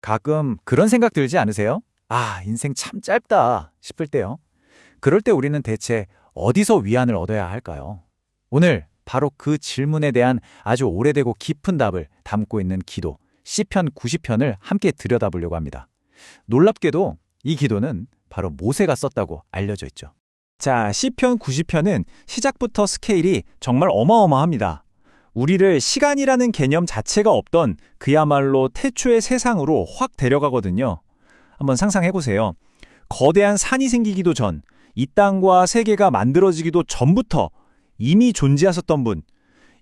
가끔 그런 생각 들지 않으세요? 아, 인생 참 짧다 싶을 때요. 그럴 때 우리는 대체 어디서 위안을 얻어야 할까요? 오늘 바로 그 질문에 대한 아주 오래되고 깊은 답을 담고 있는 기도, 시편 90편을 함께 들여다보려고 합니다. 놀랍게도 이 기도는 바로 모세가 썼다고 알려져 있죠. 자, 시편 90편은 시작부터 스케일이 정말 어마어마합니다. 우리를 시간이라는 개념 자체가 없던 그야말로 태초의 세상으로 확 데려가거든요. 한번 상상해보세요. 거대한 산이 생기기도 전, 이 땅과 세계가 만들어지기도 전부터 이미 존재하셨던 분.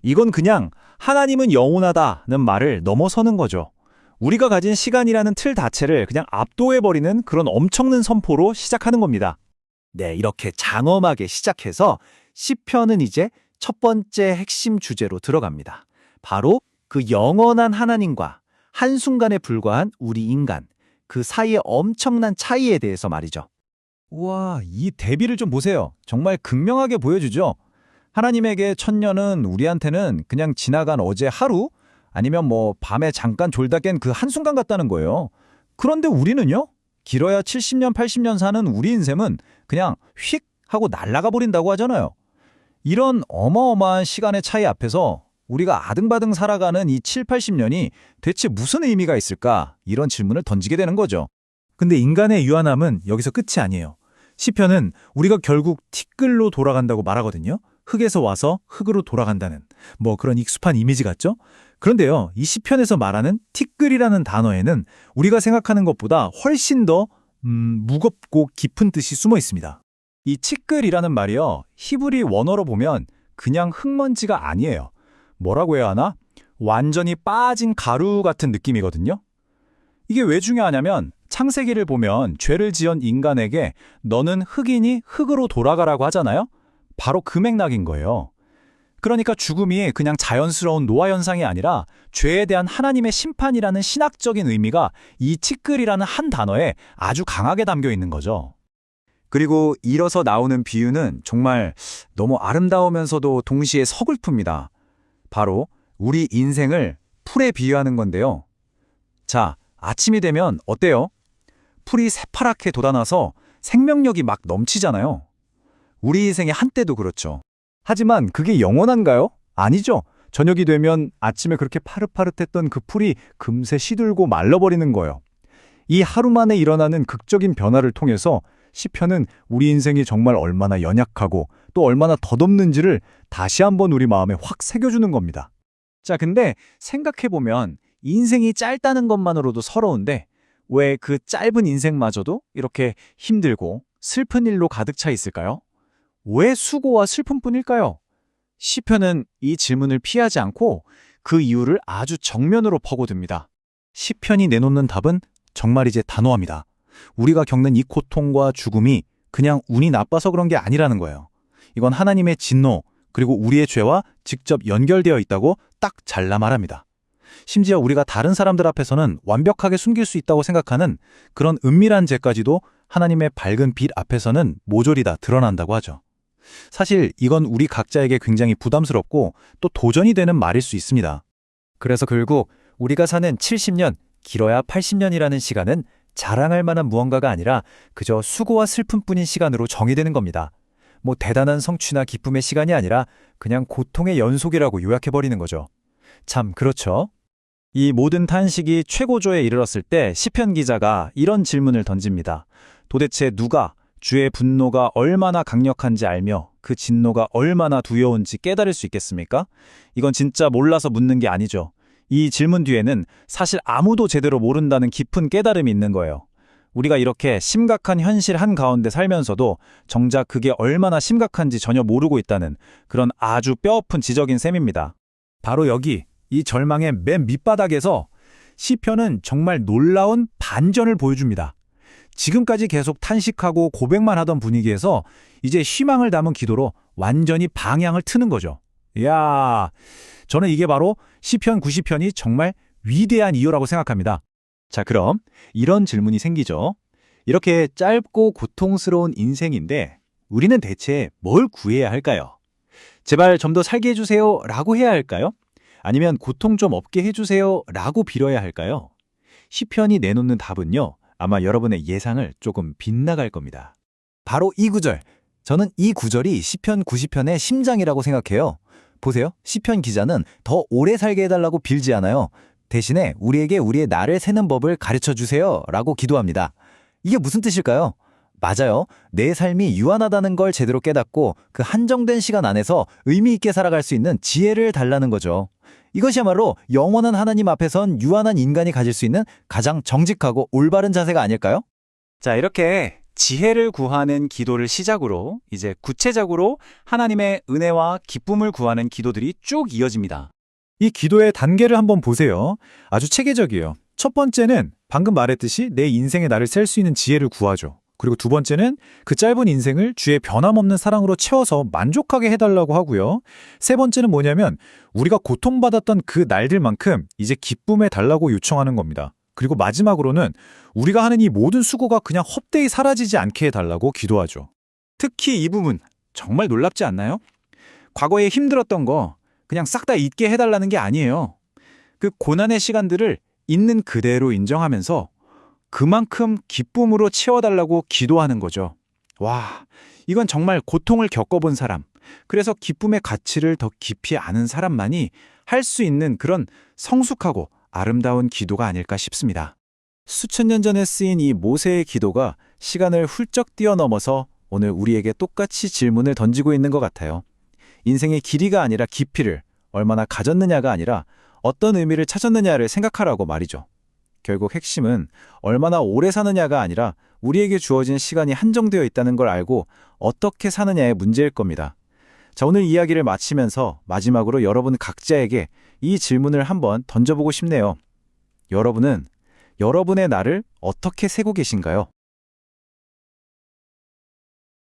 이건 그냥 하나님은 영원하다는 말을 넘어서는 거죠. 우리가 가진 시간이라는 틀 자체를 그냥 압도해버리는 그런 엄청난 선포로 시작하는 겁니다. 네, 이렇게 장엄하게 시작해서 시편은 이제 첫 번째 핵심 주제로 들어갑니다. 바로 그 영원한 하나님과 한순간에 불과한 우리 인간, 그 사이의 엄청난 차이에 대해서 말이죠. 우와, 이 대비를 좀 보세요. 정말 극명하게 보여주죠. 하나님에게 천년은 우리한테는 그냥 지나간 어제 하루, 아니면 밤에 잠깐 졸다 깬 그 한순간 같다는 거예요. 그런데 우리는요? 길어야 70년, 80년 사는 우리 인생은 그냥 휙 하고 날아가 버린다고 하잖아요. 이런 어마어마한 시간의 차이 앞에서 우리가 아등바등 살아가는 이 7, 80년이 대체 무슨 의미가 있을까? 이런 질문을 던지게 되는 거죠. 근데 인간의 유한함은 여기서 끝이 아니에요. 시편은 우리가 결국 티끌로 돌아간다고 말하거든요. 흙에서 와서 흙으로 돌아간다는 그런 익숙한 이미지 같죠? 그런데요, 이 시편에서 말하는 티끌이라는 단어에는 우리가 생각하는 것보다 훨씬 더 무겁고 깊은 뜻이 숨어 있습니다. 이 티끌이라는 말이요, 히브리 원어로 보면 그냥 흙먼지가 아니에요. 뭐라고 해야 하나? 완전히 빠진 가루 같은 느낌이거든요. 이게 왜 중요하냐면 창세기를 보면 죄를 지은 인간에게 너는 흙이니 흙으로 돌아가라고 하잖아요. 바로 그 맥락인 거예요. 그러니까 죽음이 그냥 자연스러운 노화 현상이 아니라 죄에 대한 하나님의 심판이라는 신학적인 의미가 이 티끌이라는 한 단어에 아주 강하게 담겨 있는 거죠. 그리고 이뤄서 나오는 비유는 정말 너무 아름다우면서도 동시에 서글픕니다. 바로 우리 인생을 풀에 비유하는 건데요. 자, 아침이 되면 어때요? 풀이 새파랗게 돋아나서 생명력이 막 넘치잖아요. 우리 인생의 한때도 그렇죠. 하지만 그게 영원한가요? 아니죠. 저녁이 되면 아침에 그렇게 파릇파릇했던 그 풀이 금세 시들고 말라버리는 거예요. 이 하루 만에 일어나는 극적인 변화를 통해서 시편은 우리 인생이 정말 얼마나 연약하고 또 얼마나 덧없는지를 다시 한번 우리 마음에 확 새겨주는 겁니다. 자, 근데 생각해보면 인생이 짧다는 것만으로도 서러운데 왜 그 짧은 인생마저도 이렇게 힘들고 슬픈 일로 가득 차 있을까요? 왜 수고와 슬픔뿐일까요? 시편은 이 질문을 피하지 않고 그 이유를 아주 정면으로 퍼고듭니다. 시편이 내놓는 답은 정말 이제 단호합니다. 우리가 겪는 이 고통과 죽음이 그냥 운이 나빠서 그런 게 아니라는 거예요. 이건 하나님의 진노, 그리고 우리의 죄와 직접 연결되어 있다고 딱 잘라 말합니다. 심지어 우리가 다른 사람들 앞에서는 완벽하게 숨길 수 있다고 생각하는 그런 은밀한 죄까지도 하나님의 밝은 빛 앞에서는 모조리 다 드러난다고 하죠. 사실 이건 우리 각자에게 굉장히 부담스럽고 또 도전이 되는 말일 수 있습니다. 그래서 결국 우리가 사는 70년, 길어야 80년이라는 시간은 자랑할 만한 무언가가 아니라 그저 수고와 슬픔뿐인 시간으로 정의되는 겁니다. 대단한 성취나 기쁨의 시간이 아니라 그냥 고통의 연속이라고 요약해버리는 거죠. 참 그렇죠? 이 모든 탄식이 최고조에 이르렀을 때 시편 기자가 이런 질문을 던집니다. 도대체 누가 주의 분노가 얼마나 강력한지 알며 그 진노가 얼마나 두려운지 깨달을 수 있겠습니까? 이건 진짜 몰라서 묻는 게 아니죠. 이 질문 뒤에는 사실 아무도 제대로 모른다는 깊은 깨달음이 있는 거예요. 우리가 이렇게 심각한 현실 한가운데 살면서도 정작 그게 얼마나 심각한지 전혀 모르고 있다는 그런 아주 뼈아픈 지적인 셈입니다. 바로 여기, 이 절망의 맨 밑바닥에서 시편은 정말 놀라운 반전을 보여줍니다. 지금까지 계속 탄식하고 고백만 하던 분위기에서 이제 희망을 담은 기도로 완전히 방향을 트는 거죠. 이야, 저는 이게 바로 시편 90편이 정말 위대한 이유라고 생각합니다. 자, 그럼 이런 질문이 생기죠. 이렇게 짧고 고통스러운 인생인데 우리는 대체 뭘 구해야 할까요? 제발 좀 더 살게 해주세요 라고 해야 할까요? 아니면 고통 좀 없게 해주세요 라고 빌어야 할까요? 시편이 내놓는 답은요, 아마 여러분의 예상을 조금 빗나갈 겁니다. 바로 이 구절. 저는 이 구절이 시편 90편의 심장이라고 생각해요. 보세요. 시편 기자는 더 오래 살게 해달라고 빌지 않아요. 대신에 우리에게 우리의 날을 세는 법을 가르쳐 주세요 라고 기도합니다. 이게 무슨 뜻일까요? 맞아요. 내 삶이 유한하다는 걸 제대로 깨닫고 그 한정된 시간 안에서 의미 있게 살아갈 수 있는 지혜를 달라는 거죠. 이것이야말로 영원한 하나님 앞에선 유한한 인간이 가질 수 있는 가장 정직하고 올바른 자세가 아닐까요? 자, 이렇게 지혜를 구하는 기도를 시작으로 이제 구체적으로 하나님의 은혜와 기쁨을 구하는 기도들이 쭉 이어집니다. 이 기도의 단계를 한번 보세요. 아주 체계적이에요. 첫 번째는 방금 말했듯이 내 인생의 나를 셀 수 있는 지혜를 구하죠. 그리고 두 번째는 그 짧은 인생을 주의 변함없는 사랑으로 채워서 만족하게 해달라고 하고요. 세 번째는 뭐냐면 우리가 고통받았던 그 날들만큼 이제 기쁨에 달라고 요청하는 겁니다. 그리고 마지막으로는 우리가 하는 이 모든 수고가 그냥 헛되이 사라지지 않게 해달라고 기도하죠. 특히 이 부분 정말 놀랍지 않나요? 과거에 힘들었던 거 그냥 싹 다 잊게 해달라는 게 아니에요. 그 고난의 시간들을 있는 그대로 인정하면서 그만큼 기쁨으로 채워달라고 기도하는 거죠. 와, 이건 정말 고통을 겪어본 사람, 그래서 기쁨의 가치를 더 깊이 아는 사람만이 할 수 있는 그런 성숙하고 아름다운 기도가 아닐까 싶습니다. 수천 년 전에 쓰인 이 모세의 기도가 시간을 훌쩍 뛰어넘어서 오늘 우리에게 똑같이 질문을 던지고 있는 것 같아요. 인생의 길이가 아니라 깊이를 얼마나 가졌느냐가 아니라 어떤 의미를 찾았느냐를 생각하라고 말이죠. 결국 핵심은 얼마나 오래 사느냐가 아니라 우리에게 주어진 시간이 한정되어 있다는 걸 알고 어떻게 사느냐의 문제일 겁니다. 자, 오늘 이야기를 마치면서 마지막으로 여러분 각자에게 이 질문을 한번 던져보고 싶네요. 여러분은 여러분의 날을 어떻게 세고 계신가요?